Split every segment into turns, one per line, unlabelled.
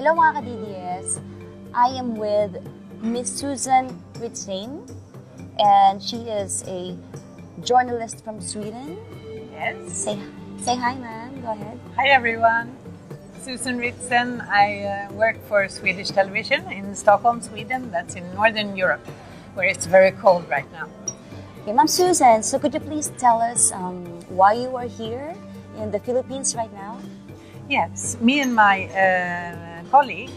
Hello mga ka-DDS, I am with Miss Susan Ritzane, and she is a journalist from Sweden.
Yes.
Say hi, ma'am. Go ahead.
Hi, everyone. Susan Ritzane. I work for Swedish television in Stockholm, Sweden. That's in Northern Europe, where it's very cold right now.
Okay, Ma'am Susan, so could you please tell us why you are here in the Philippines right now?
Yes, me and my colleague,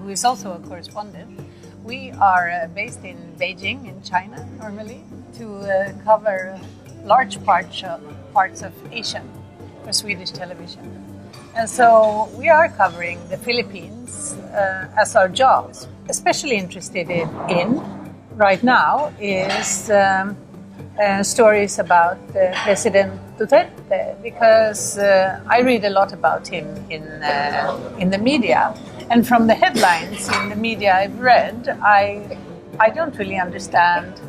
who is also a correspondent, we are based in Beijing, in China, normally, to cover large parts of Asia for Swedish television. And so we are covering the Philippines as our jobs. Especially interested in right now is stories about President Duterte, because I read a lot about him in the media, and from the headlines in the media I've read, I don't really understand,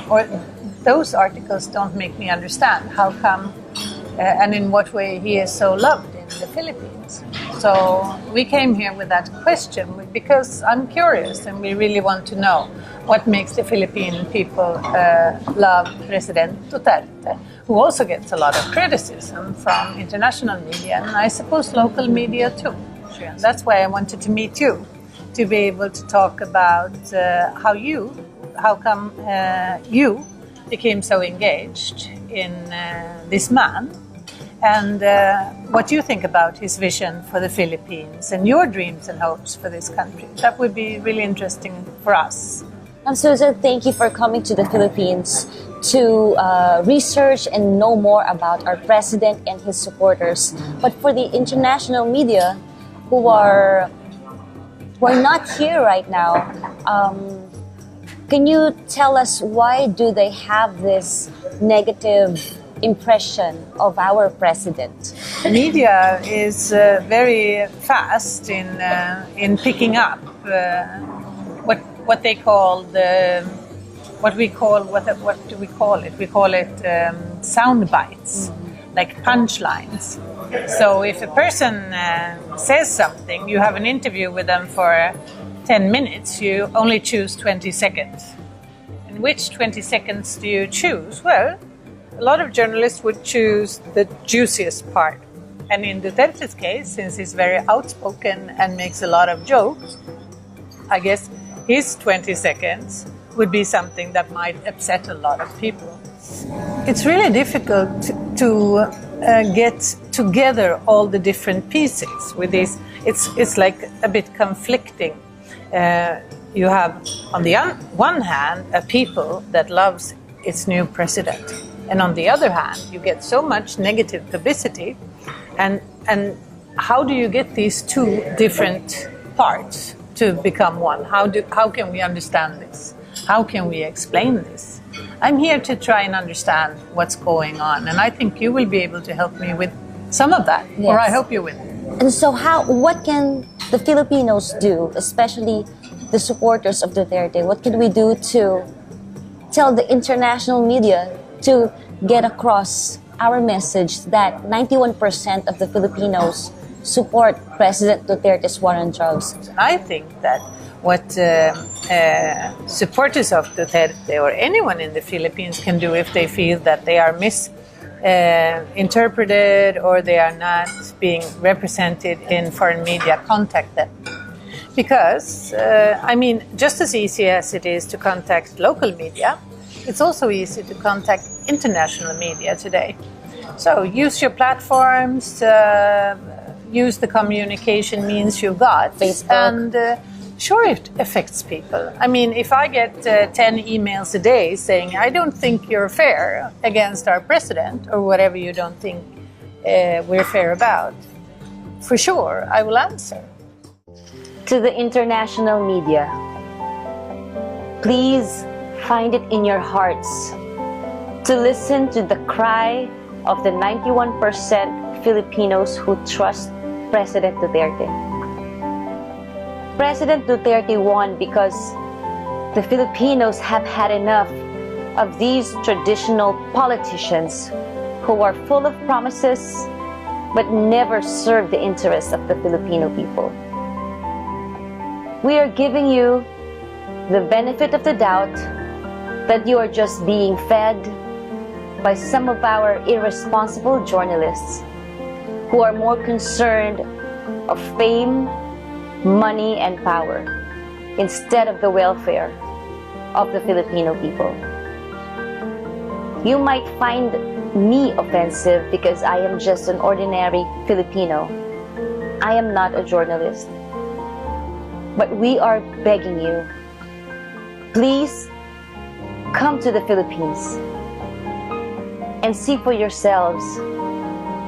or those articles don't make me understand how come and in what way he is so loved in the Philippines. So we came here with that question because I'm curious and we really want to know what makes the Philippine people love President Duterte, who also gets a lot of criticism from international media and I suppose local media too. That's why I wanted to meet you, to be able to talk about how come you became so engaged in this man, and what you think about his vision for the Philippines and your dreams and hopes for this country. That would be really interesting for us.
Susan, thank you for coming to the Philippines to research and know more about our president and his supporters. But for the international media who are not here right now, can you tell us why do they have this negative impression of our president?
Media is very fast in picking up what they call what do we call it? We call it sound bites, like punchlines. So if a person says something, you have an interview with them for 10 minutes, you only choose 20 seconds. And which 20 seconds do you choose? Well, a lot of journalists would choose the juiciest part. And in Duterte's case, since he's very outspoken and makes a lot of jokes, I guess his 20 seconds would be something that might upset a lot of people. It's really difficult to get together all the different pieces with this. It's like a bit conflicting. You have, on the one hand, a people that loves its new president. And on the other hand, you get so much negative publicity. And how do you get these two different parts to become one? How can we understand this? How can we explain this? I'm here to try and understand what's going on. And I think you will be able to help me with some of that. Yes. Or I hope you will.
And so what can the Filipinos do, especially the supporters of Duterte? What can we do to tell the international media to get across our message that 91% of the Filipinos support President Duterte's war on drugs?
I think that what supporters of Duterte or anyone in the Philippines can do if they feel that they are misinterpreted or they are not being represented in foreign media, contact them. Because, just as easy as it is to contact local media, it's also easy to contact international media today. So use your platforms, use the communication means you've got.
Facebook.
And sure, it affects people. I mean, if I get 10 emails a day saying, I don't think you're fair against our president, or whatever you don't think we're fair about, for sure, I will answer.
To the international media, please find it in your hearts to listen to the cry of the 91% Filipinos who trust President Duterte. President Duterte won because the Filipinos have had enough of these traditional politicians who are full of promises but never served the interests of the Filipino people. We are giving you the benefit of the doubt that you are just being fed by some of our irresponsible journalists who are more concerned of fame, money, and power instead of the welfare of the Filipino people. You might find me offensive because I am just an ordinary Filipino. I am not a journalist. But we are begging you, please come to the Philippines and see for yourselves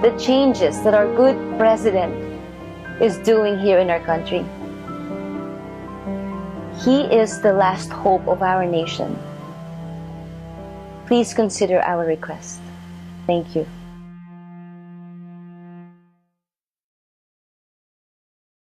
the changes that our good president is doing here in our country. He is the last hope of our nation. Please consider our request. Thank you.